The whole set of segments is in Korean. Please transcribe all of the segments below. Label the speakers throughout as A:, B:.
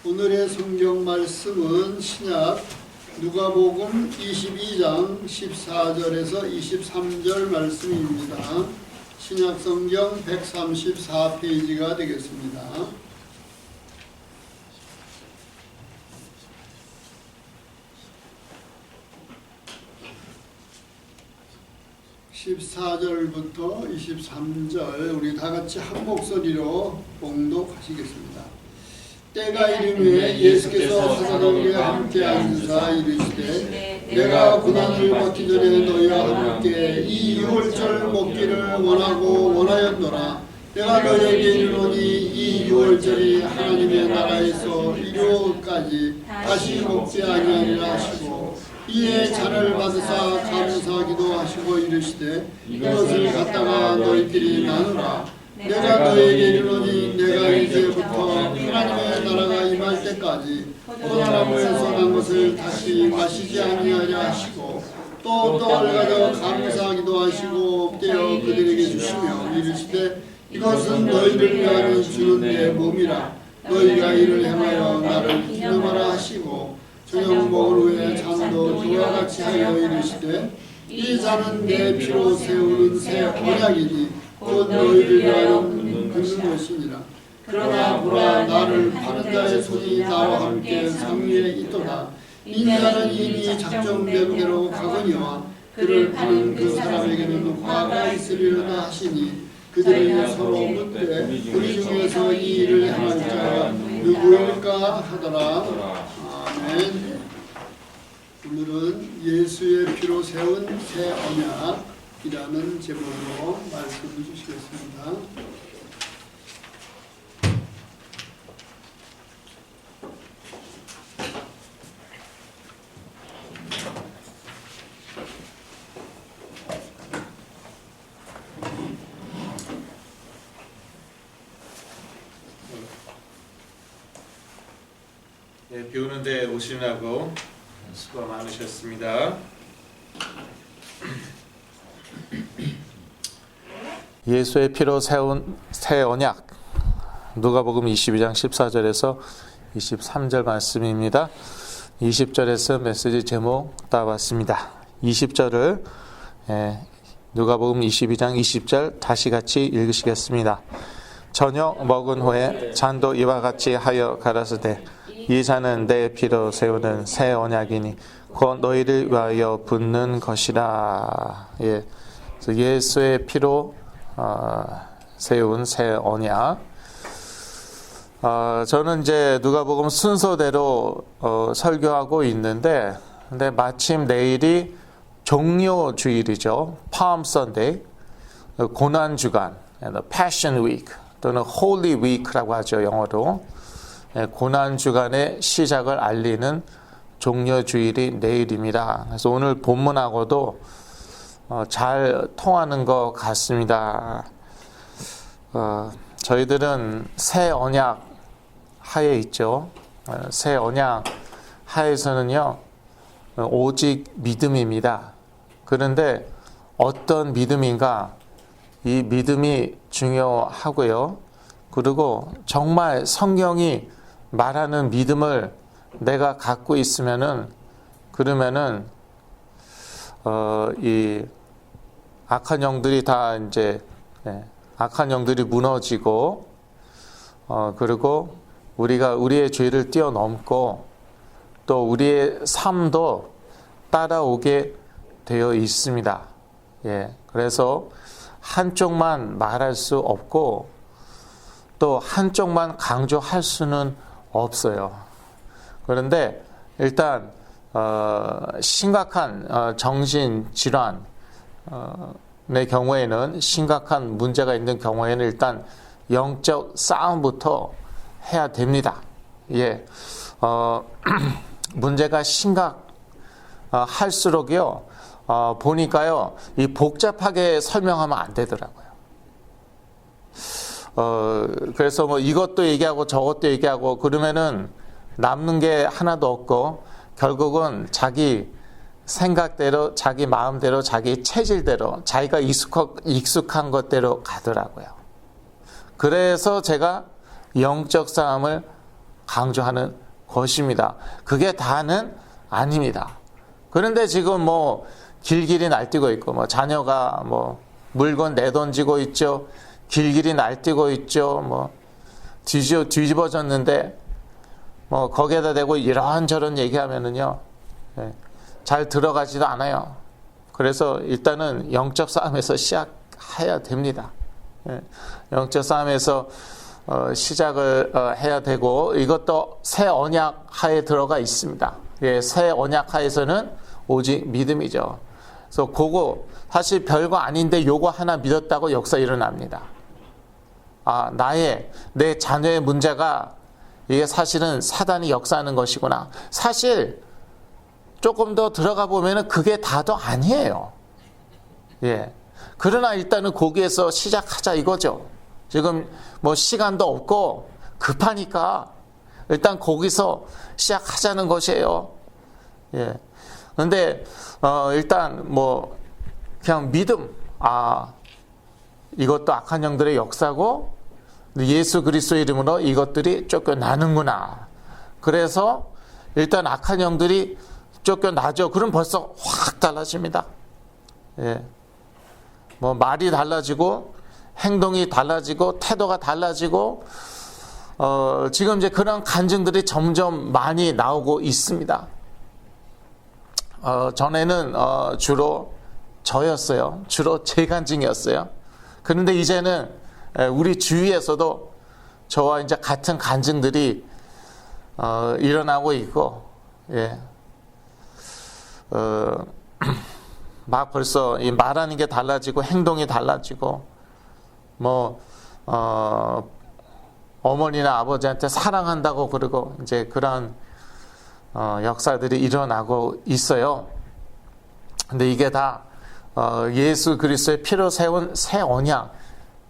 A: 오늘의 성경 말씀은 신약 누가복음 22장 14절에서 23절 말씀입니다. 신약 성경 134페이지가 되겠습니다. 14절부터 23절 우리 다 같이 한 목소리로 봉독하시겠습니다. 때가 이르매 예수께서 사도들과 함께 앉으사 이르시되 내가 고난을 받기 전에 너희와 함께 이 유월절 먹기를 원하였노라. 내가 너희에게 이르노니 이 유월절이 하나님의 나라에서 이루어까지 다시 먹지 아니하리라 하시고 이에 잔을 받으사 감사하기도 하시고 이르시되 이것을 갖다가 너희끼리 나누라. 내가 너희에게 이르노니 내가 이제부터 하나님의 나라가 임할 때까지 포도나무에서 난 것을 다시 마시지 아니하려 하시고 또 떡을 가져 감사하기도 하시고 떼어 그들에게 주시며 이르시되 이것은 너희를 위하여 주는 내 몸이라. 너희가 이를 행하여 나를 기념하라 하시고 저녁 먹을 후에 잔도 그와 같이 하여 이르시되 이 잔은 내 피로 세우는 새 언약이니 곧 너희를 위하여 붓는 것이니라. 그러나 보라 나를 파는 자의 손이 나와 함께 상위에 있도다. 인자는 이미 작정된 대로 가거니와 그를 파는 그 사람에게는 화가 있으리로다 하시니 그들이 서로 묻되 우리 중에서 이 일을 행할 자가 누구일까 하더라. 아멘. 오늘은 예수의 피로 세운 새 언약이라는 제목으로 말씀을 주시겠습니다.
B: 네, 비 오는데 오시느라고 수고 많으셨습니다. 예수의 피로 세운 새 언약, 누가복음 22장 14절에서 23절 말씀입니다. 20절에서 메시지 제목 따봤습니다. 20절을 누가복음 22장 20절 다시 같이 읽으시겠습니다. 저녁 먹은 후에 잔도 이와 같이 하여 가라사대 이 잔은 내 피로 세우는 새 언약이니 곧 너희를 위하여 붓는 것이라. 예수의 피로 세운 새 언약. 저는 이제 누가복음 순서대로 설교하고 있는데, 근데 마침 내일이 종료 주일이죠. Palm Sunday, 고난 주간, Passion Week 또는 Holy Week라고 하죠, 영어로. 고난 주간의 시작을 알리는 종료 주일이 내일입니다. 그래서 오늘 본문하고도 잘 통하는 것 같습니다. 저희들은 새 언약 하에 있죠. 새 언약 하에서는요, 오직 믿음입니다. 그런데 어떤 믿음인가? 이 믿음이 중요하고요. 그리고 정말 성경이 말하는 믿음을 내가 갖고 있으면은, 그러면은 이 악한 영들이 다 이제 악한 영들이 무너지고, 그리고 우리가 우리의 죄를 뛰어넘고 또 우리의 삶도 따라오게 되어 있습니다. 그래서 한쪽만 말할 수 없고 또 한쪽만 강조할 수는 없어요. 그런데 일단 심각한 정신질환의 경우에는, 심각한 문제가 있는 경우에는 일단 영적 싸움부터 해야 됩니다. 문제가 심각할수록요, 보니까요, 이 복잡하게 설명하면 안 되더라고요. 그래서 뭐 이것도 얘기하고 저것도 얘기하고 그러면은 남는 게 하나도 없고 결국은 자기 생각대로, 자기 마음대로, 자기 체질대로, 자기가 익숙한 것대로 가더라고요. 그래서 제가 영적 싸움을 강조하는 것입니다. 그게 다는 아닙니다. 그런데 지금 뭐 길길이 날뛰고 있고, 뭐 자녀가 뭐 물건 내던지고 있죠. 길길이 날뛰고 있죠. 뭐 뒤집어졌는데 뭐 거기에다 대고 이런저런 얘기하면은요, 잘 들어가지도 않아요. 그래서 일단은 영적 싸움에서 시작해야 됩니다. 영적 싸움에서 시작을 해야 되고, 이것도 새 언약 하에 들어가 있습니다. 새 언약 하에서는 오직 믿음이죠. 그래서 그거 사실 별거 아닌데 요거 하나 믿었다고 역사 일어납니다. 내 자녀의 문제가 이게 사실은 사단이 역사하는 것이구나. 사실 조금 더 들어가 보면은 그게 다도 아니에요. 그러나 일단은 거기에서 시작하자 이거죠. 지금 뭐 시간도 없고 급하니까 일단 거기서 시작하자는 것이에요. 그런데 일단 뭐 그냥 믿음, 이것도 악한 영들의 역사고 예수 그리스도의 이름으로 이것들이 쫓겨나는구나. 그래서 일단 악한 영들이 쫓겨나죠. 그럼 벌써 확 달라집니다. 뭐 말이 달라지고 행동이 달라지고 태도가 달라지고 지금 이제 그런 간증들이 점점 많이 나오고 있습니다. 전에는 주로 저였어요. 주로 제 간증이었어요. 그런데 이제는 우리 주위에서도 저와 이제 같은 간증들이 일어나고 있고, 막 벌써 이 말하는 게 달라지고 행동이 달라지고, 뭐 어머니나 아버지한테 사랑한다고 그러고 이제 그런 역사들이 일어나고 있어요. 근데 이게 다 예수 그리스도의 피로 세운 새 언약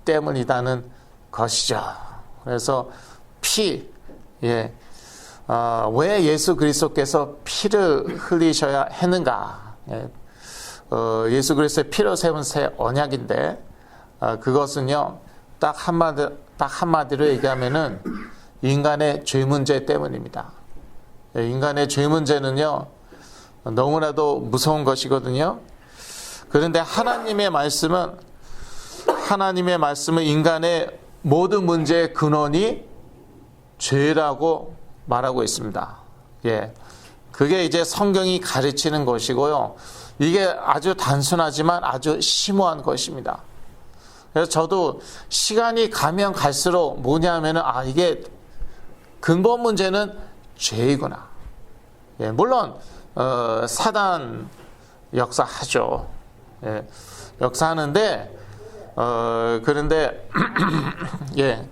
B: 때문이라는 것이죠. 그래서 왜 예수 그리스도께서 피를 흘리셔야 했는가? 예수 그리스도의 피로 세운 새 언약인데, 그것은요 딱 한마디로 얘기하면은 인간의 죄 문제 때문입니다. 인간의 죄 문제는요 너무나도 무서운 것이거든요. 그런데 하나님의 말씀은 인간의 모든 문제의 근원이 죄라고 말하고 있습니다. 그게 이제 성경이 가르치는 것이고요. 이게 아주 단순하지만 아주 심오한 것입니다. 그래서 저도 시간이 가면 갈수록 뭐냐면은 이게 근본 문제는 죄이구나. 물론 사단 역사하죠. 역사하는데 그런데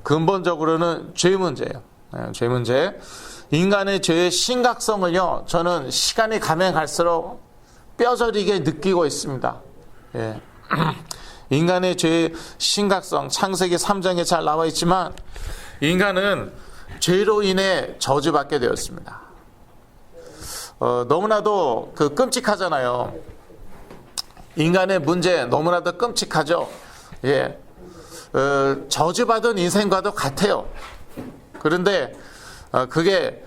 B: 근본적으로는 죄 문제예요. 죄 문제. 인간의 죄의 심각성을요 저는 시간이 가면 갈수록 뼈저리게 느끼고 있습니다. 인간의 죄의 심각성, 창세기 3장에 잘 나와 있지만 인간은 죄로 인해 저주받게 되었습니다. 너무나도 끔찍하잖아요. 인간의 문제 너무나도 끔찍하죠. 저주받은 인생과도 같아요. 그런데 그게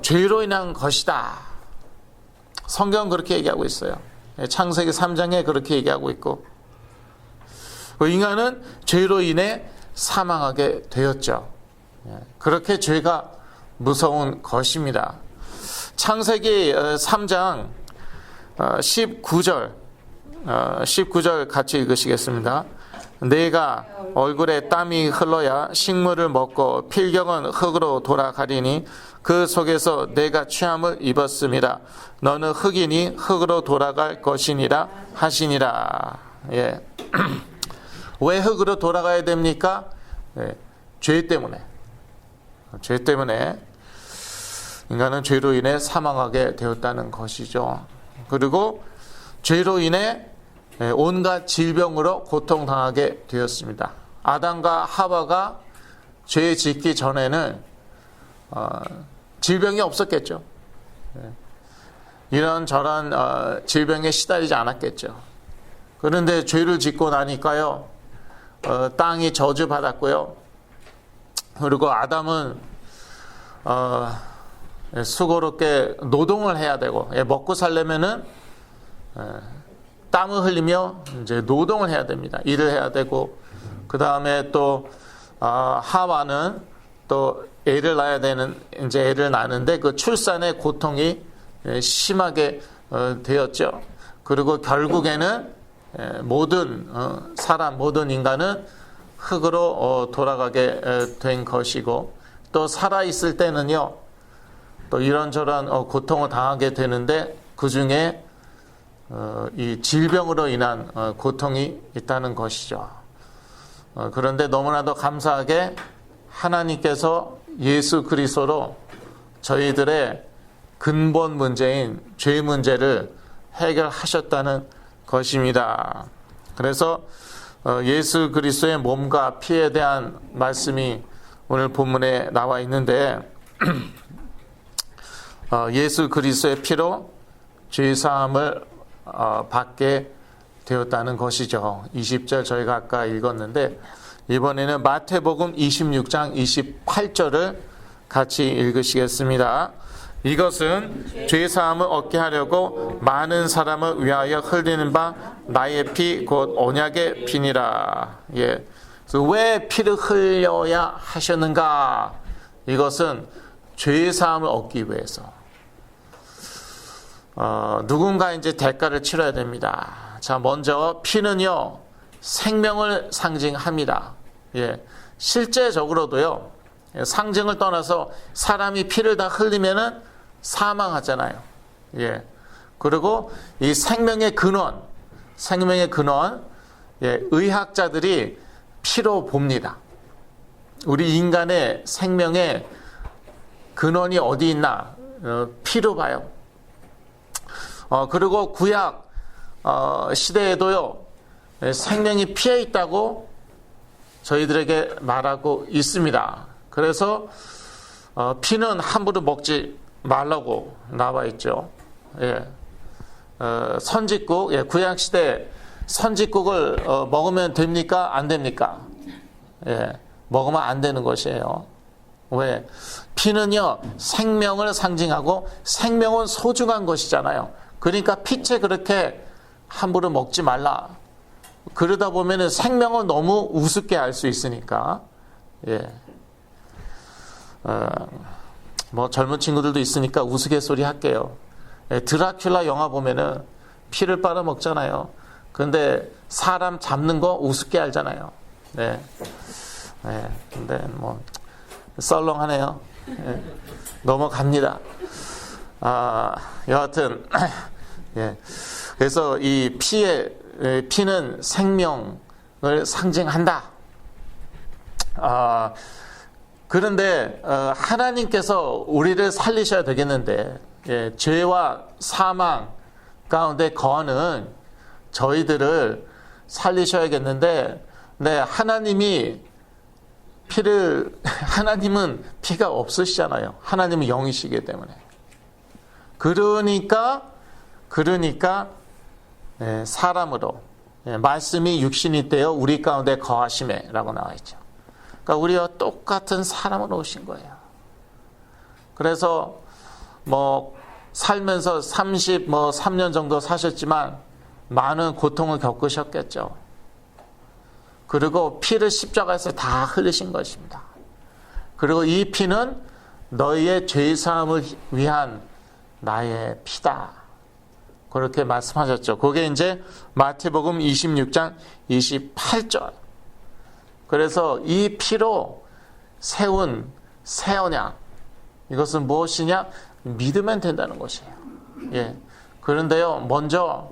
B: 죄로 인한 것이다. 성경은 그렇게 얘기하고 있어요. 창세기 3장에 그렇게 얘기하고 있고, 인간은 죄로 인해 사망하게 되었죠. 그렇게 죄가 무서운 것입니다. 창세기 3장 19절 같이 읽으시겠습니다. 내가 얼굴에 땀이 흘러야 식물을 먹고 필경은 흙으로 돌아가리니 그 속에서 내가 취함을 입었음이라. 너는 흙이니 흙으로 돌아갈 것이니라 하시니라. 왜 흙으로 돌아가야 됩니까? 죄 때문에. 죄 때문에 인간은 죄로 인해 사망하게 되었다는 것이죠. 그리고 죄로 인해 온갖 질병으로 고통당하게 되었습니다. 아담과 하와가 죄 짓기 전에는 질병이 없었겠죠. 이런저런 질병에 시달리지 않았겠죠. 그런데 죄를 짓고 나니까요, 땅이 저주받았고요. 그리고 아담은 수고롭게 노동을 해야 되고, 먹고 살려면은 땀을 흘리며 이제 노동을 해야 됩니다. 일을 해야 되고, 그 다음에 또 하와는 또 애를 낳아야 되는, 이제 애를 낳는데 그 출산의 고통이 심하게 되었죠. 그리고 결국에는 모든 사람, 모든 인간은 흙으로 돌아가게 된 것이고, 또 살아있을 때는요, 또 이런저런 고통을 당하게 되는데, 그 중에 이 질병으로 인한 고통이 있다는 것이죠. 그런데 너무나도 감사하게 하나님께서 예수 그리스도로 저희들의 근본 문제인 죄 문제를 해결하셨다는 것입니다. 그래서 예수 그리스도의 몸과 피에 대한 말씀이 오늘 본문에 나와 있는데, 예수 그리스도의 피로 죄 사함을 받게 되었다는 것이죠. 20절 저희가 아까 읽었는데, 이번에는 마태복음 26장 28절을 같이 읽으시겠습니다. 이것은 죄 사함을 얻게 하려고 많은 사람을 위하여 흘리는 바 나의 피 곧 언약의 피니라. 예. 그래서 왜 피를 흘려야 하셨는가? 이것은 죄 사함을 얻기 위해서. 누군가 이제 대가를 치러야 됩니다. 자, 먼저 피는요, 생명을 상징합니다. 예. 실제적으로도요, 상징을 떠나서 사람이 피를 다 흘리면은 사망하잖아요. 예. 그리고 이 생명의 근원, 예, 의학자들이 피로 봅니다. 우리 인간의 생명의 근원이 어디 있나? 피로 봐요. 그리고 구약 시대에도요, 생명이 피에 있다고 저희들에게 말하고 있습니다. 그래서 피는 함부로 먹지 말라고 나와 있죠. 예. 선짓국, 예, 구약 시대 선짓국을 먹으면 됩니까? 안 됩니까? 예, 먹으면 안 되는 것이에요. 왜? 피는요, 생명을 상징하고 생명은 소중한 것이잖아요. 그러니까 피채 그렇게 함부로 먹지 말라. 그러다 보면은 생명을 너무 우습게 알 수 있으니까. 예. 뭐 젊은 친구들도 있으니까 우스갯소리 할게요. 예, 드라큘라 영화 보면은 피를 빨아먹잖아요. 근데 사람 잡는 거 우습게 알잖아요. 네. 네. 근데 뭐 썰렁하네요. 예. 넘어갑니다. 여하튼 예. 그래서 이 피는 생명을 상징한다. 그런데 하나님께서 우리를 살리셔야 되겠는데, 예, 죄와 사망 가운데 거하는 저희들을 살리셔야겠는데, 네, 하나님은 피가 없으시잖아요. 하나님은 영이시기 때문에. 그러니까 네, 사람으로, 네, 말씀이 육신이 되어 우리 가운데 거하시매라고 나와 있죠. 그러니까 우리와 똑같은 사람으로 오신 거예요. 그래서 뭐 살면서 3년 정도 사셨지만 많은 고통을 겪으셨겠죠. 그리고 피를 십자가에서 다 흘리신 것입니다. 그리고 이 피는 너희의 죄사함을 위한 나의 피다. 그렇게 말씀하셨죠. 그게 이제 마태복음 26장 28절. 그래서 이 피로 세운 새 언약, 이것은 무엇이냐? 믿으면 된다는 것이에요. 예. 그런데요, 먼저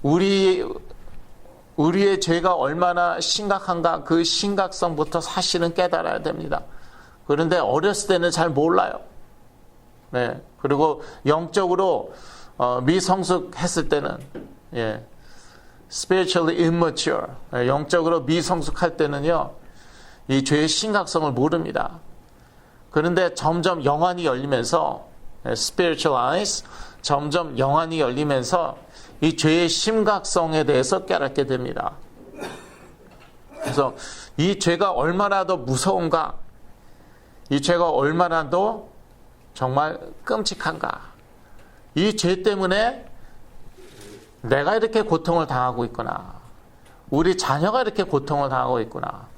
B: 우리의 죄가 얼마나 심각한가, 그 심각성부터 사실은 깨달아야 됩니다. 그런데 어렸을 때는 잘 몰라요. 네. 그리고 영적으로 미성숙했을 때는, 예, spiritually immature, 영적으로 미성숙할 때는요, 이 죄의 심각성을 모릅니다. 그런데 점점 영안이 열리면서, spiritual eyes, 점점 영안이 열리면서 이 죄의 심각성에 대해서 깨닫게 됩니다. 그래서 이 죄가 얼마나 더 무서운가, 이 죄가 얼마나 더 정말 끔찍한가. 이 죄 때문에 내가 이렇게 고통을 당하고 있구나. 우리 자녀가 이렇게 고통을 당하고 있구나.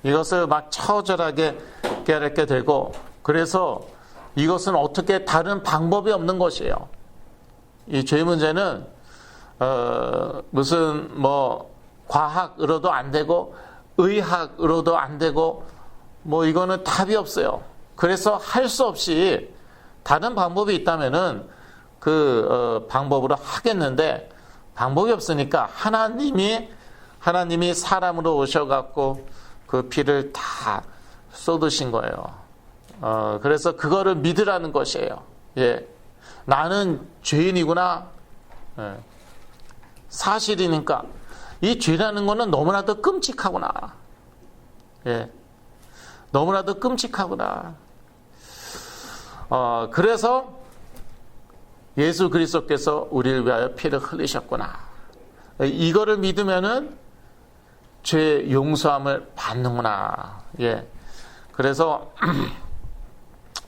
B: 이것을 막 처절하게 깨닫게 되고, 그래서 이것은 어떻게 다른 방법이 없는 것이에요. 이 죄 문제는 무슨 뭐 과학으로도 안 되고 의학으로도 안 되고 뭐 이거는 답이 없어요. 그래서 할 수 없이 다른 방법이 있다면은 그 방법으로 하겠는데, 방법이 없으니까 하나님이 사람으로 오셔갖고 그 피를 다 쏟으신 거예요. 그래서 그거를 믿으라는 것이에요. 예, 나는 죄인이구나. 예, 사실이니까 이 죄라는 거는 너무나도 끔찍하구나. 예, 너무나도 끔찍하구나. 그래서 예수 그리스도께서 우리를 위하여 피를 흘리셨구나. 이거를 믿으면은 죄 용서함을 받는구나. 예. 그래서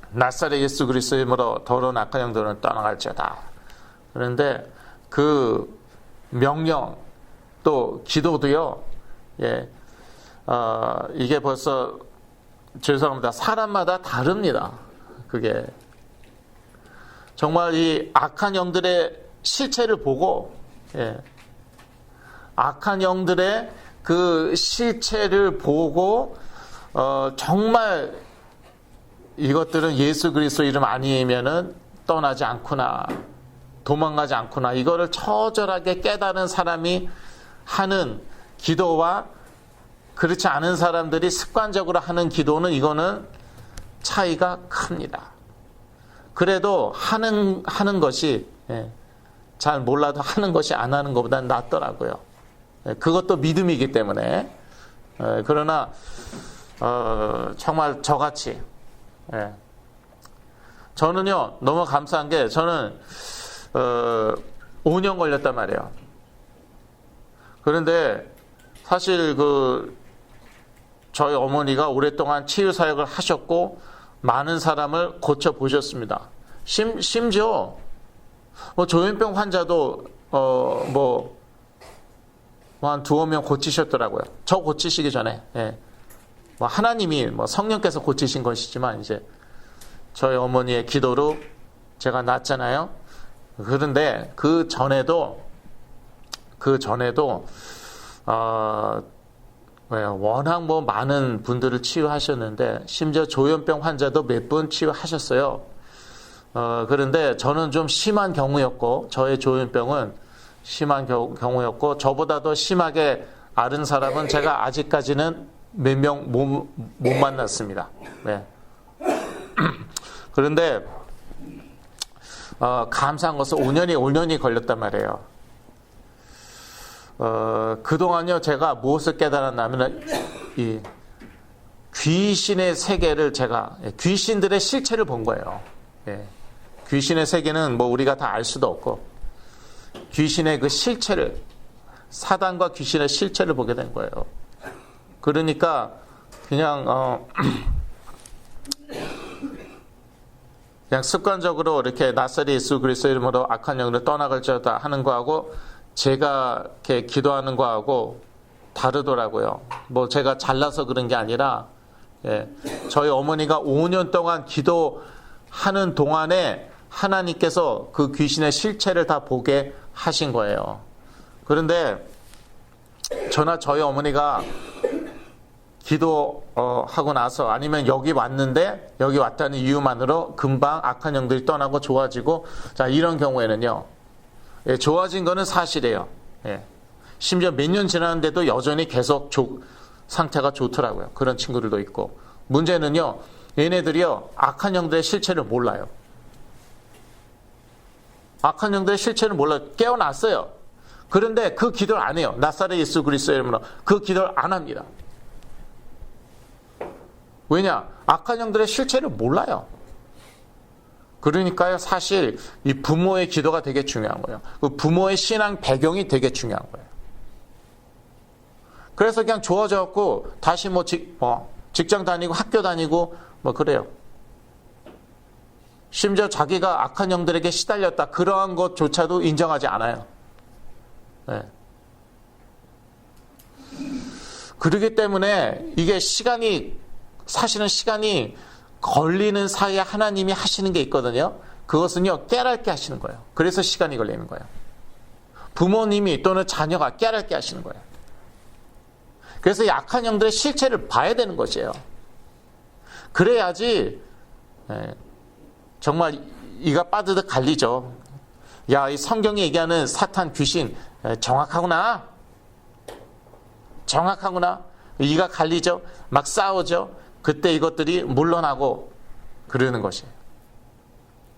B: 나사렛 예수 그리스도의 이름으로 더러운 악한 영들은 떠나갈지어다. 그런데 그 명령 또 기도도요. 예. 이게 벌써 죄송합니다. 사람마다 다릅니다. 그게 정말 이 악한 영들의 실체를 보고, 예. 악한 영들의 그 실체를 보고 정말 이것들은 예수 그리스도 이름 아니면은 떠나지 않구나, 도망가지 않구나, 이거를 처절하게 깨달은 사람이 하는 기도와 그렇지 않은 사람들이 습관적으로 하는 기도는, 이거는 차이가 큽니다. 그래도 하는 것이, 예, 잘 몰라도 하는 것이 안 하는 것보다는 낫더라고요. 예, 그것도 믿음이기 때문에. 그러나 정말 저같이, 예, 저는요 너무 감사한 게, 저는 5년 걸렸단 말이에요. 그런데 사실 저희 어머니가 오랫동안 치유 사역을 하셨고 많은 사람을 고쳐 보셨습니다. 심지어 조현병 환자도 한 두어 명 고치셨더라고요. 저 고치시기 전에. 예. 하나님이 성령께서 고치신 것이지만 이제 저희 어머니의 기도로 제가 낫잖아요. 그런데 그 전에도 워낙 많은 분들을 치유하셨는데, 심지어 조현병 환자도 몇 분 치유하셨어요. 그런데 저는 좀 심한 경우였고, 저의 조현병은 심한 경우였고, 저보다 더 심하게 앓은 사람은 제가 아직까지는 몇 명 못 만났습니다. 네. 그런데 감사한 것은 5년이 걸렸단 말이에요. 그동안요, 제가 무엇을 깨달았냐면, 이 귀신의 세계를 귀신들의 실체를 본 거예요. 예. 귀신의 세계는 우리가 다 알 수도 없고, 귀신의 그 실체를, 사단과 귀신의 실체를 보게 된 거예요. 그러니까, 그냥 습관적으로 이렇게 나사렛 예수 그리스도 이름으로 악한 영을 떠나갈지어다 하는 거하고, 제가 이렇게 기도하는 거하고 다르더라고요. 제가 잘나서 그런 게 아니라, 예, 저희 어머니가 5년 동안 기도하는 동안에 하나님께서 그 귀신의 실체를 다 보게 하신 거예요. 그런데 저나 저희 어머니가 기도하고 나서, 아니면 여기 왔는데 여기 왔다는 이유만으로 금방 악한 영들이 떠나고 좋아지고, 자, 이런 경우에는요, 예, 좋아진 거는 사실이에요. 예. 심지어 몇 년 지났는데도 여전히 계속 상태가 좋더라고요. 그런 친구들도 있고. 문제는요, 얘네들이요, 악한 영들의 실체를 몰라요. 악한 영들의 실체를 몰라요. 깨어났어요. 그런데 그 기도를 안 해요. 나사렛 예수 그리스도의 이름으로 그 기도를 안 합니다. 왜냐? 악한 영들의 실체를 몰라요. 그러니까요, 사실 이 부모의 기도가 되게 중요한 거예요. 그 부모의 신앙 배경이 되게 중요한 거예요. 그래서 그냥 좋아져갖고 다시 직장 다니고 학교 다니고 뭐 그래요. 심지어 자기가 악한 영들에게 시달렸다. 그러한 것조차도 인정하지 않아요. 네. 그렇기 때문에 이게 사실은 시간이 걸리는 사이에 하나님이 하시는 게 있거든요. 그것은요, 깨닫게 하시는 거예요. 그래서 시간이 걸리는 거예요. 부모님이 또는 자녀가 깨닫게 하시는 거예요. 그래서 약한 영들의 실체를 봐야 되는 것이에요. 그래야지 정말 이가 빠드득 갈리죠. 야, 이 성경이 얘기하는 사탄, 귀신 정확하구나. 이가 갈리죠. 막 싸우죠. 그때 이것들이 물러나고 그러는 것이에요.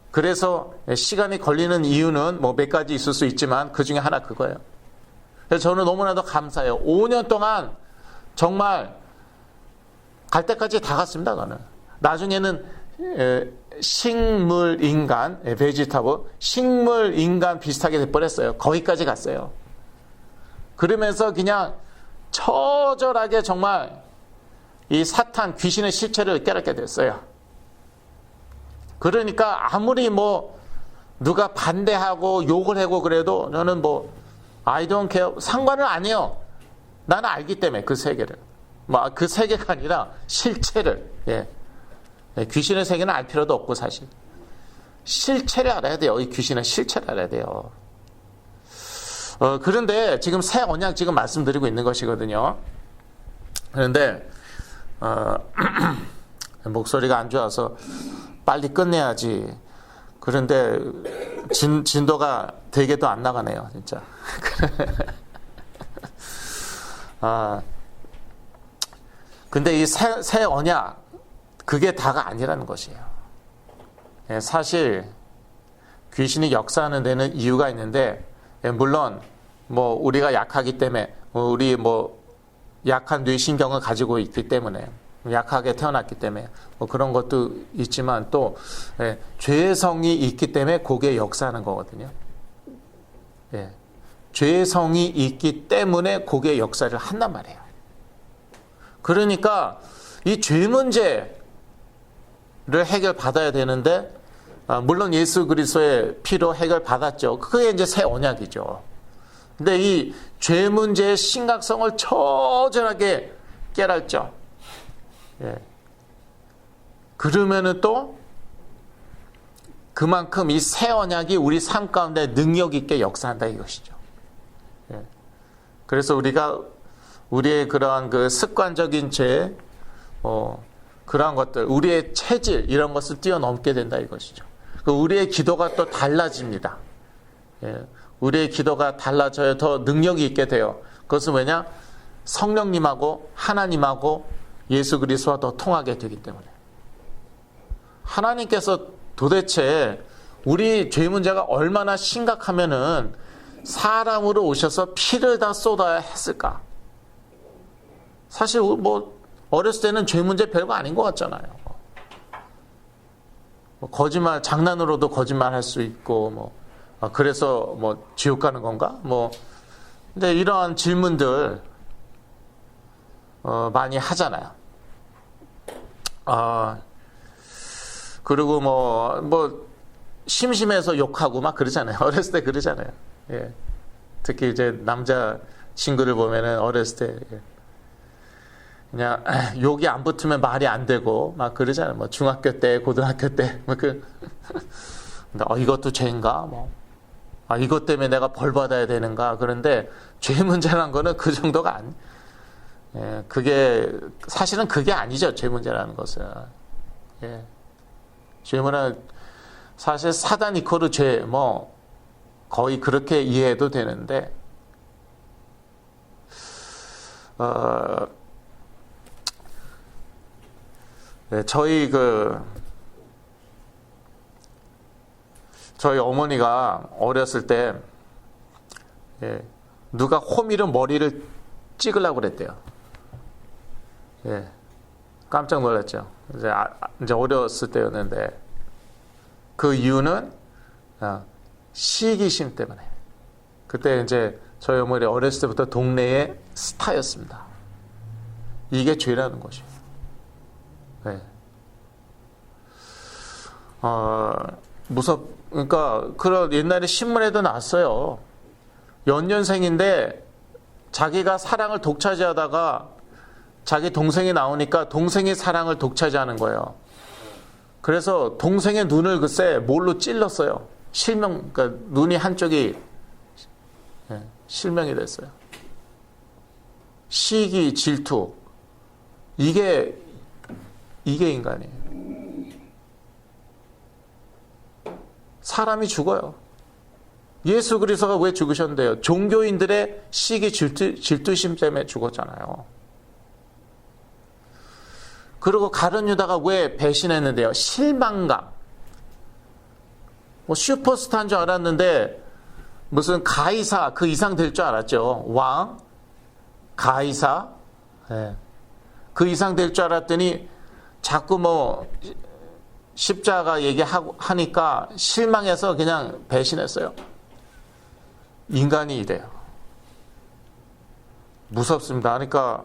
B: 그래서 시간이 걸리는 이유는 뭐 몇 가지 있을 수 있지만 그 중에 하나 그거예요. 그래서 저는 너무나도 감사해요. 5년 동안 정말 갈 때까지 다 갔습니다. 저는. 나중에는 식물인간, 베지터블, 식물인간 비슷하게 돼버렸어요. 거기까지 갔어요. 그러면서 그냥 처절하게 정말 이 사탄, 귀신의 실체를 깨닫게 됐어요. 그러니까 아무리 뭐 누가 반대하고 욕을 하고 그래도 저는 뭐 I don't care, 상관을 안 해요. 나는 알기 때문에 그 세계를. 뭐 그 세계가 아니라 실체를. 예. 귀신의 세계는 알 필요도 없고 사실. 실체를 알아야 돼요. 이 귀신의 실체를 알아야 돼요. 그런데 지금 새 언약 지금 말씀드리고 있는 것이거든요. 그런데 목소리가 안 좋아서 빨리 끝내야지. 그런데 진도가 되게도 안 나가네요, 진짜. 근데 이 새 언약, 그게 다가 아니라는 것이에요. 사실 귀신이 역사하는 데는 이유가 있는데, 물론 뭐 우리가 약하기 때문에, 우리 뭐 약한 뇌신경을 가지고 있기 때문에, 약하게 태어났기 때문에 뭐 그런 것도 있지만 또 죄성이 있기 때문에 그게 역사하는 거거든요. 죄성이 있기 때문에 그게 역사를 한단 말이에요. 그러니까 이 죄 문제를 해결받아야 되는데, 물론 예수 그리스도의 피로 해결받았죠. 그게 이제 새 언약이죠. 근데 이 죄 문제의 심각성을 처절하게 깨닫죠. 그러면은 또 그만큼 이 새 언약이 우리 삶 가운데 능력 있게 역사한다 이것이죠. 그래서 우리의 그러한 그 습관적인 죄, 그러한 것들, 우리의 체질 이런 것을 뛰어넘게 된다 이것이죠. 우리의 기도가 또 달라집니다. 우리의 기도가 달라져야 더 능력이 있게 돼요. 그것은 왜냐? 성령님하고 하나님하고 예수 그리스도와 더 통하게 되기 때문에. 하나님께서 도대체 우리 죄 문제가 얼마나 심각하면은 사람으로 오셔서 피를 다 쏟아야 했을까? 사실 뭐 어렸을 때는 죄 문제 별거 아닌 것 같잖아요. 뭐 거짓말, 장난으로도 거짓말 할 수 있고, 뭐 그래서 뭐 지옥 가는 건가? 뭐 근데 이러한 질문들 많이 하잖아요. 그리고 뭐 심심해서 욕하고 막 그러잖아요. 어렸을 때 그러잖아요. 특히 이제 남자 친구들 보면은 어렸을 때 그냥 욕이 안 붙으면 말이 안 되고 막 그러잖아요. 뭐 중학교 때, 고등학교 때, 뭐 이것도 죄인가? 뭐 이것 때문에 내가 벌 받아야 되는가? 그런데 죄 문제라는 거는 그 정도가 그게 사실은 그게 아니죠. 죄 문제라는 것은. 죄 문제는 사실 사단 이코르 죄, 뭐 거의 그렇게 이해해도 되는데, 저희 어머니가 어렸을 때 누가 호미로 머리를 찍으려고 그랬대요. 깜짝 놀랐죠. 이제 어렸을 때였는데 그 이유는 시기심 때문에. 그때 이제 저희 어머니 어렸을 때부터 동네의 스타였습니다. 이게 죄라는 것이에요. 그러니까 그런 옛날에 신문에도 났어요. 연년생인데 자기가 사랑을 독차지하다가 자기 동생이 나오니까 동생이 사랑을 독차지하는 거예요. 그래서 동생의 눈을 글쎄 뭘로 찔렀어요. 실명, 그러니까 눈이 한쪽이 실명이 됐어요. 시기, 질투. 이게 인간이에요. 사람이 죽어요. 예수 그리스도가 왜 죽으셨는데요? 종교인들의 시기, 질투심 때문에 죽었잖아요. 그리고 가룟 유다가 왜 배신했는데요? 실망감. 뭐 슈퍼스타인 줄 알았는데 무슨 가이사 그 이상 될 줄 알았죠. 왕, 가이사, 그 이상 될 줄 알았더니 자꾸 뭐 십자가 얘기하니까 실망해서 그냥 배신했어요. 인간이 이래요. 무섭습니다. 그러니까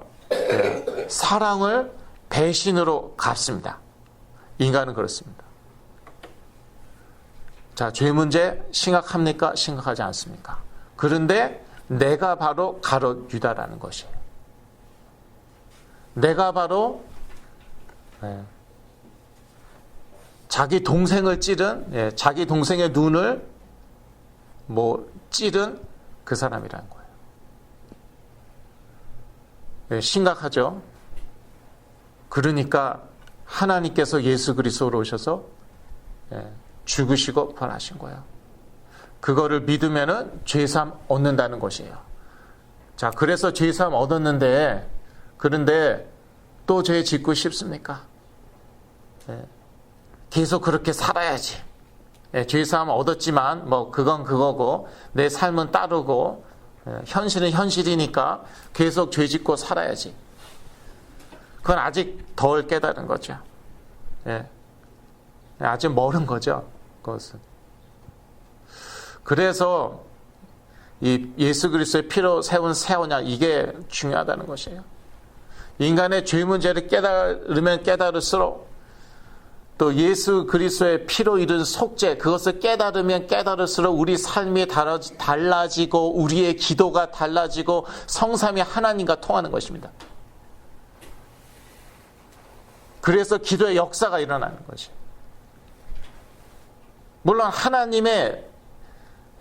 B: 사랑을 배신으로 갚습니다. 인간은 그렇습니다. 자, 죄 문제 심각합니까? 심각하지 않습니까? 그런데 내가 바로 가롯 유다라는 것이에요. 내가 바로 자기 동생을 찌른, 자기 동생의 눈을 찌른 그 사람이라는 거예요. 심각하죠? 그러니까 하나님께서 예수 그리스도로 오셔서 죽으시고 부활하신 거예요. 그거를 믿으면은 죄사함 얻는다는 것이에요. 자, 그래서 죄사함 얻었는데, 그런데 또 죄 짓고 싶습니까? 계속 그렇게 살아야지. 죄사함 얻었지만 그건 그거고 내 삶은 따르고 현실은 현실이니까 계속 죄 짓고 살아야지. 그건 아직 덜 깨달은 거죠. 아직 멀은 거죠. 그것은. 그래서 이 예수 그리스도의 피로 세운 새 언약, 이게 중요하다는 것이에요. 인간의 죄 문제를 깨달으면 깨달을수록 또 예수 그리스도의 피로 이룬 속죄, 그것을 깨달으면 깨달을수록 우리 삶이 달라지고 우리의 기도가 달라지고 성삼위 하나님과 통하는 것입니다. 그래서 기도의 역사가 일어나는 거죠. 물론 하나님의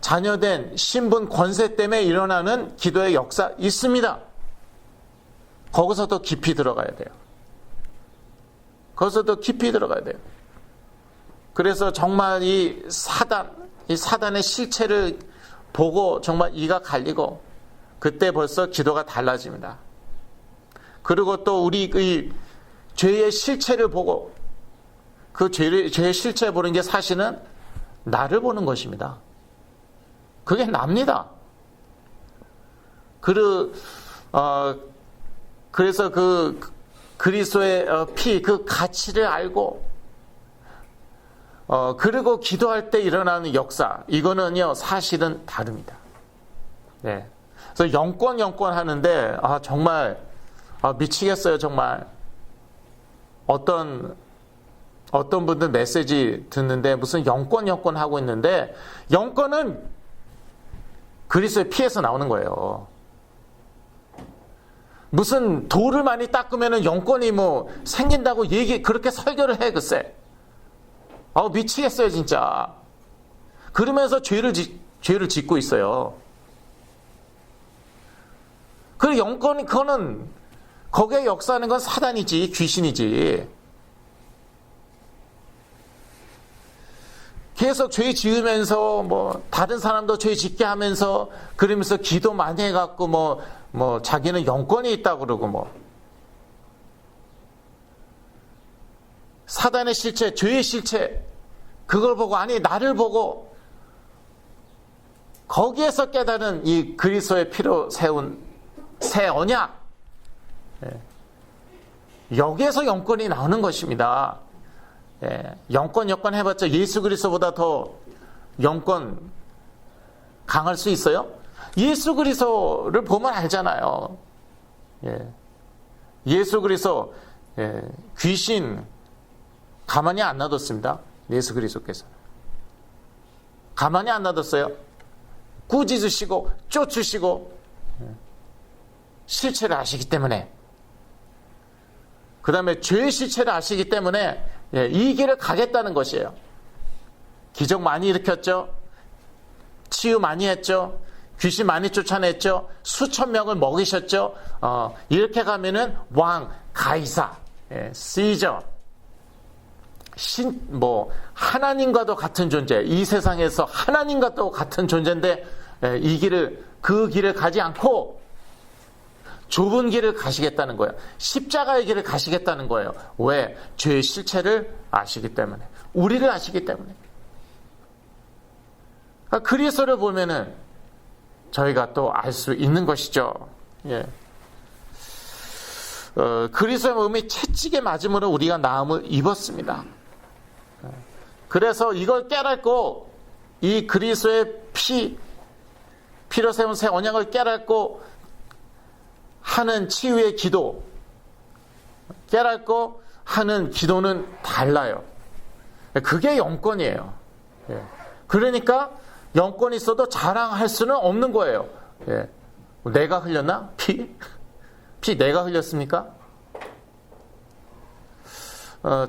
B: 자녀된 신분 권세 때문에 일어나는 기도의 역사 있습니다. 거기서 더 깊이 들어가야 돼요. 거기서 더 깊이 들어가야 돼요. 그래서 정말 이 사단의 실체를 보고 정말 이가 갈리고 그때 벌써 기도가 달라집니다. 그리고 또 우리 이 죄의 실체를 보고 그 죄의 실체 보는 게 사실은 나를 보는 것입니다. 그게 납니다. 그래서 그 그리스도의 피, 그 가치를 알고 그리고 기도할 때 일어나는 역사, 이거는요 사실은 다릅니다. 네. 그래서 영권 하는데 정말 미치겠어요. 정말 어떤 분들 메시지 듣는데 무슨 영권 하고 있는데, 영권은 그리스도의 피에서 나오는 거예요. 무슨 돌을 많이 닦으면 영권이 생긴다고 그렇게 설교를 해, 글쎄. 미치겠어요, 진짜. 그러면서 죄를 짓고 있어요. 그 영권이, 거기에 역사하는 건 사단이지, 귀신이지. 계속 죄 지으면서 다른 사람도 죄 짓게 하면서 그러면서 기도 많이 해갖고 자기는 영권이 있다고 그러고 사단의 실체, 죄의 실체, 그걸 보고, 나를 보고 거기에서 깨달은 이 그리스도의 피로 세운 새 언약, 여기에서 영권이 나오는 것입니다. 영권 해봤자 예수 그리스도보다 더 영권 강할 수 있어요? 예수 그리스도를 보면 알잖아요. 예수 그리스도 귀신 가만히 안 놔뒀습니다. 예수 그리스도께서. 가만히 안 놔뒀어요. 꾸짖으시고 쫓으시고 실체를 아시기 때문에, 그 다음에 죄의 실체를 아시기 때문에 이 길을 가겠다는 것이에요. 기적 많이 일으켰죠. 치유 많이 했죠. 귀신 많이 쫓아냈죠. 수천 명을 먹이셨죠. 이렇게 가면은 왕, 가이사, 시저, 하나님과도 같은 존재, 이 세상에서 하나님과도 같은 존재인데 이 길을, 그 길을 가지 않고 좁은 길을 가시겠다는 거예요. 십자가의 길을 가시겠다는 거예요. 왜? 죄의 실체를 아시기 때문에, 우리를 아시기 때문에. 그리스도를 보면은 저희가 또 알 수 있는 것이죠. 예. 그리스도의 몸이 채찍에 맞음으로 우리가 나음을 입었습니다. 그래서 이걸 깨닫고, 이 그리스도의 피로 세운 새 언약을 깨닫고 하는 치유의 기도, 깨닫고 하는 기도는 달라요. 그게 영권이에요. 예. 그러니까 영권이 있어도 자랑할 수는 없는 거예요. 예. 내가 흘렸나? 피 내가 흘렸습니까?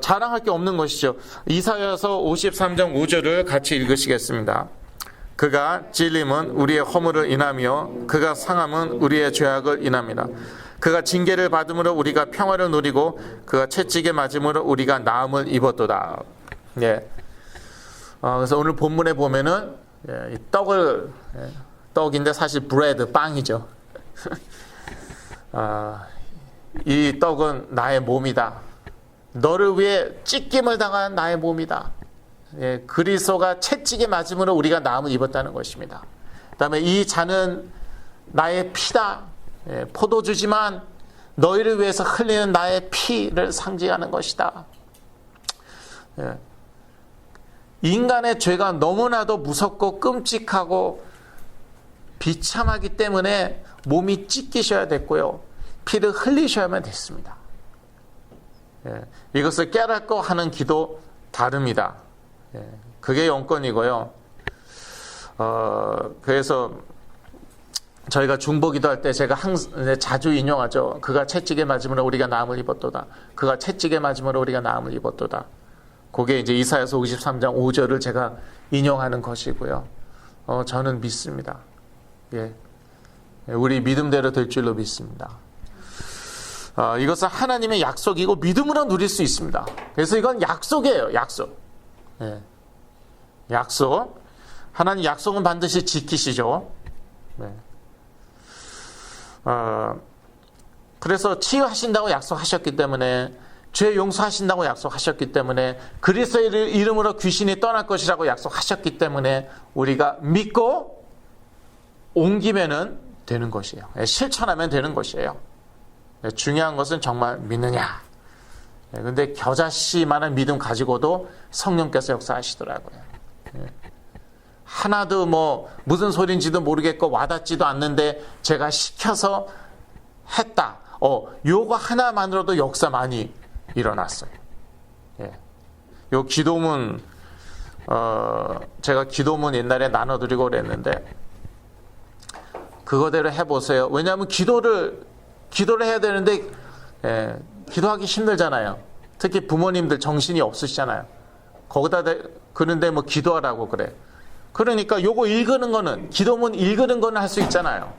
B: 자랑할 게 없는 것이죠. 이사야서 53장 5절을 같이 읽으시겠습니다. 그가 찔림은 우리의 허물을 인하며 그가 상함은 우리의 죄악을 인합니다. 그가 징계를 받음으로 우리가 평화를 누리고 그가 채찍에 맞음으로 우리가 나음을 입었도다. 예. 그래서 오늘 본문에 보면은 이 떡인데 사실 브레드, 빵이죠. 이 떡은 나의 몸이다. 너를 위해 찢김을 당한 나의 몸이다. 예, 그리스도가 채찍에 맞음으로 우리가 나음을 입었다는 것입니다. 그 다음에 이 잔은 나의 피다. 예, 포도주지만 너희를 위해서 흘리는 나의 피를 상징하는 것이다. 예. 인간의 죄가 너무나도 무섭고 끔찍하고 비참하기 때문에 몸이 찢기셔야 됐고요. 피를 흘리셔야만 됐습니다. 예, 이것을 깨닫고 하는 기도 다릅니다. 예, 그게 영권이고요. 그래서 저희가 중보기도 할 때 제가 자주 인용하죠. 그가 채찍에 맞음으로 우리가 나음을 입었도다. 그가 채찍에 맞음으로 우리가 나음을 입었도다. 그게 이제 이사야서 53장 5절을 제가 인용하는 것이고요. 저는 믿습니다. 예, 우리 믿음대로 될 줄로 믿습니다. 이것은 하나님의 약속이고 믿음으로 누릴 수 있습니다. 그래서 이건 약속이에요. 약속. 예. 약속. 하나님 약속은 반드시 지키시죠. 네. 그래서 치유하신다고 약속하셨기 때문에, 죄 용서하신다고 약속하셨기 때문에, 그리스도의 이름으로 귀신이 떠날 것이라고 약속하셨기 때문에 우리가 믿고 옮기면은 되는 것이에요. 실천하면 되는 것이에요. 중요한 것은 정말 믿느냐. 근데 겨자씨만한 믿음 가지고도 성령께서 역사하시더라고요. 하나도 무슨 소리인지도 모르겠고 와닿지도 않는데 제가 시켜서 했다. 요거 하나만으로도 역사 많이 일어났어요. 요 기도문, 제가 기도문 옛날에 나눠드리고 그랬는데, 그거대로 해보세요. 왜냐하면 기도를 해야 되는데, 기도하기 힘들잖아요. 특히 부모님들 정신이 없으시잖아요. 거기다 그런데 기도하라고 그래. 그러니까 요거 읽는 거는, 기도문 읽는 거는 할 수 있잖아요.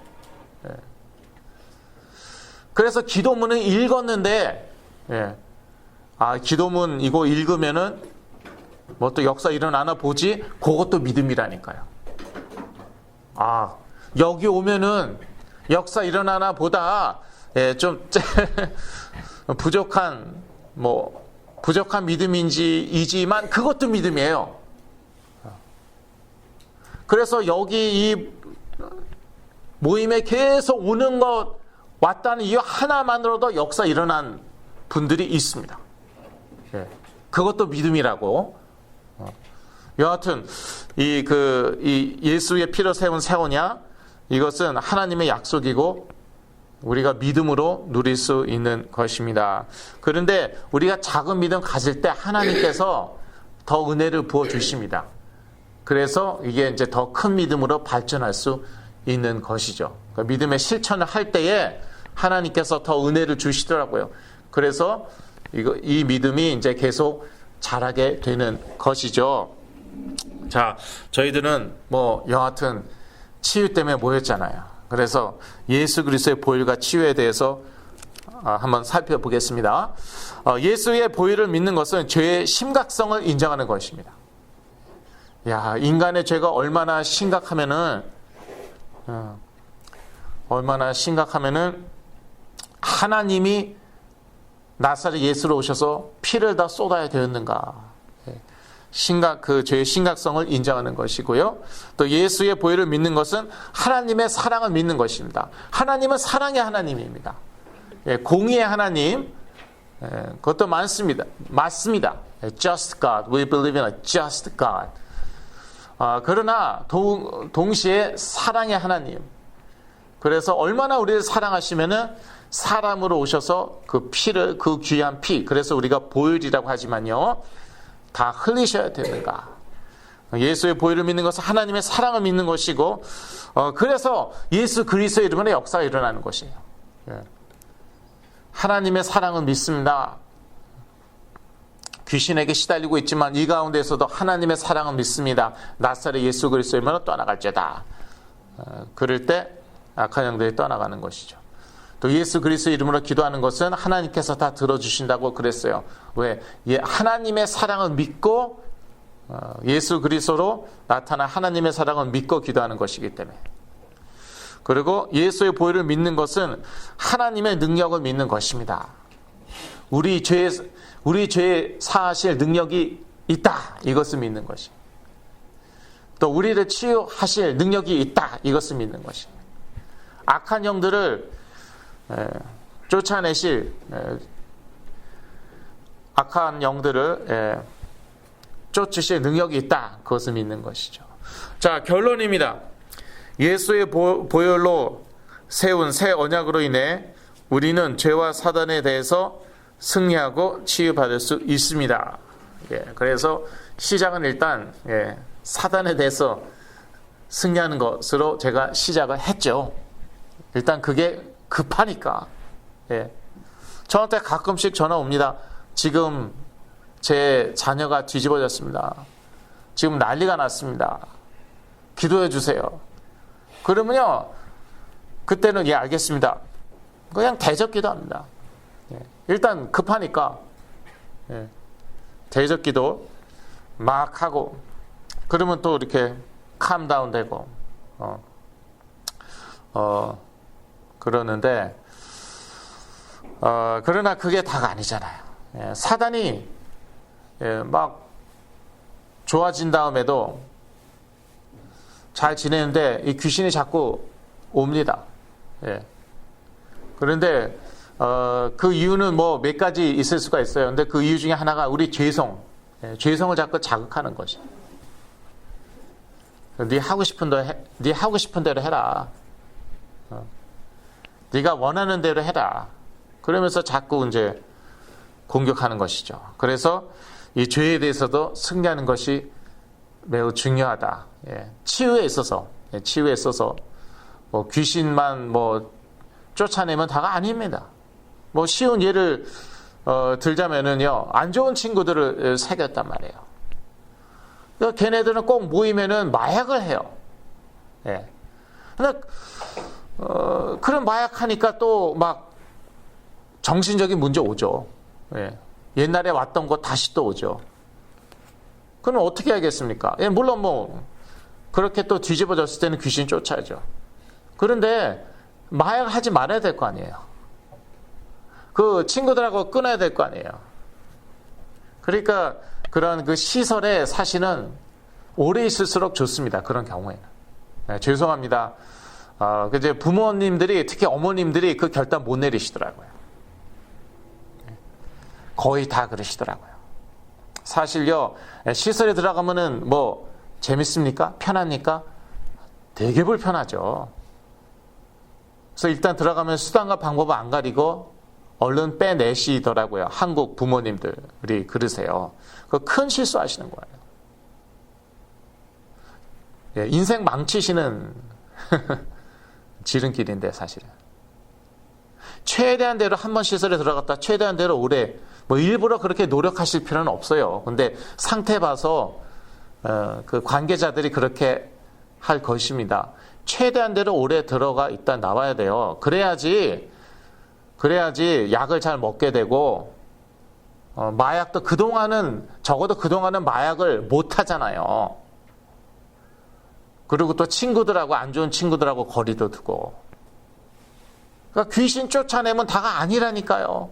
B: 그래서 기도문을 읽었는데, 기도문 이거 읽으면은 또 역사 일어나나 보지? 그것도 믿음이라니까요. 여기 오면은 역사 일어나나 보다, 좀 부족한 믿음이지만 그것도 믿음이에요. 그래서 여기 이 모임에 계속 오는 것, 왔다는 이유 하나만으로도 역사 일어난 분들이 있습니다. 그것도 믿음이라고. 여하튼 이 예수의 피로 세운 새 언약, 이것은 하나님의 약속이고 우리가 믿음으로 누릴 수 있는 것입니다. 그런데 우리가 작은 믿음 가질 때 하나님께서 더 은혜를 부어 주십니다. 그래서 이게 이제 더 큰 믿음으로 발전할 수 있는 것이죠. 그러니까 믿음의 실천을 할 때에 하나님께서 더 은혜를 주시더라고요. 그래서 이 믿음이 이제 계속 자라게 되는 것이죠. 자, 저희들은 뭐 여하튼 치유 때문에 모였잖아요. 그래서 예수 그리스도의 보혈과 치유에 대해서 한번 살펴보겠습니다. 예수의 보혈을 믿는 것은 죄의 심각성을 인정하는 것입니다. 야, 인간의 죄가 얼마나 심각하면은 하나님이 나사렛 예수로 오셔서 피를 다 쏟아야 되었는가. 그 죄의 심각성을 인정하는 것이고요. 또 예수의 보혈을 믿는 것은 하나님의 사랑을 믿는 것입니다. 하나님은 사랑의 하나님입니다. 공의의 하나님, 그것도 맞습니다. Just God. We believe in a just God. 그러나 동시에 사랑의 하나님. 그래서 얼마나 우리를 사랑하시면은 사람으로 오셔서 그 피를, 그 귀한 피, 그래서 우리가 보혈이라고 하지만요, 다 흘리셔야 되는가. 예수의 보혈을 믿는 것은 하나님의 사랑을 믿는 것이고, 그래서 예수 그리스도의 이름으로 역사가 일어나는 것이에요. 하나님의 사랑을 믿습니다. 귀신에게 시달리고 있지만 이 가운데서도 하나님의 사랑을 믿습니다. 나사렛 예수 그리스도의 이름으로 떠나갈지어다. 그럴 때 악한 영들이 떠나가는 것이죠. 또 예수 그리스도의 이름으로 기도하는 것은 하나님께서 다 들어주신다고 그랬어요. 왜? 하나님의 사랑을 믿고 예수 그리스도로 나타난 하나님의 사랑을 믿고 기도하는 것이기 때문에. 그리고 예수의 보혈을 믿는 것은 하나님의 능력을 믿는 것입니다. 우리 죄 사하실 능력이 있다. 이것을 믿는 것입니다. 또 우리를 치유하실 능력이 있다. 이것을 믿는 것입니다. 악한 영들을 쫓아내실 악한 영들을 쫓으실 능력이 있다. 그것을 믿는 것이죠. 자, 결론입니다. 예수의 보혈로 세운 새 언약으로 인해 우리는 죄와 사단에 대해서 승리하고 치유받을 수 있습니다. 그래서 시작은 일단 사단에 대해서 승리하는 것으로 제가 시작을 했죠. 일단 그게 급하니까. 저한테 가끔씩 전화 옵니다. 지금 제 자녀가 뒤집어졌습니다. 지금 난리가 났습니다. 기도해 주세요. 그러면요, 그때는 알겠습니다. 그냥 대적 기도합니다. 일단 급하니까 대적 기도 막 하고, 그러면 또 이렇게 캄다운 되고 그러는데 그러나 그게 다가 아니잖아요. 사단이 막 좋아진 다음에도 잘 지내는데 이 귀신이 자꾸 옵니다. 그런데 그 이유는 뭐 몇 가지 있을 수가 있어요. 근데 그 이유 중에 하나가 우리 죄성을 자꾸 자극하는 것이. 네 하고 싶은 대로 해라. 네가 원하는 대로 해라. 그러면서 자꾸 이제 공격하는 것이죠. 그래서 이 죄에 대해서도 승리하는 것이 매우 중요하다. 치유에 있어서 뭐 귀신만 뭐 쫓아내면 다가 아닙니다. 뭐 쉬운 예를 들자면은요, 안 좋은 친구들을 사귀었단 말이에요. 그러니까 걔네들은 꼭 모이면은 마약을 해요. 근데 그런 마약하니까 또 막 정신적인 문제 오죠. 옛날에 왔던 거 다시 또 오죠. 그럼 어떻게 하겠습니까? 물론 뭐 그렇게 또 뒤집어졌을 때는 귀신 쫓아야죠. 그런데 마약하지 말아야 될 거 아니에요. 그 친구들하고 끊어야 될 거 아니에요. 그러니까 그런 그 시설에 사실은 오래 있을수록 좋습니다. 그런 경우에는. 죄송합니다. 이제 부모님들이, 특히 어머님들이 그 결단 못 내리시더라고요. 거의 다 그러시더라고요. 사실요, 시설에 들어가면은 뭐 재밌습니까? 편합니까? 되게 불편하죠. 그래서 일단 들어가면 수단과 방법을 안 가리고 얼른 빼내시더라고요. 한국 부모님들이 그러세요. 그 큰 실수하시는 거예요. 예, 인생 망치시는 지름길인데 사실은. 최대한 대로 한 번 시설에 들어갔다 최대한 대로 오래 뭐 일부러 그렇게 노력하실 필요는 없어요. 근데 상태 봐서 그 관계자들이 그렇게 할 것입니다. 최대한 대로 오래 들어가 있다 나와야 돼요. 그래야지 약을 잘 먹게 되고 마약도 적어도 그동안은 마약을 못 하잖아요. 그리고 또 친구들하고 안 좋은 친구들하고 거리도 두고. 그러니까 귀신 쫓아내면 다가 아니라니까요.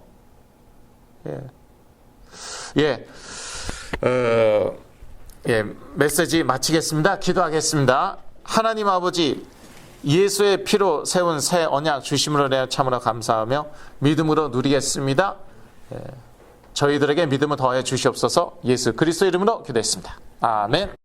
B: 메시지 마치겠습니다. 기도하겠습니다. 하나님 아버지, 예수의 피로 세운 새 언약 주심으로 내어 참으로 감사하며 믿음으로 누리겠습니다. 저희들에게 믿음을 더해 주시옵소서. 예수 그리스도 이름으로 기도했습니다. 아멘.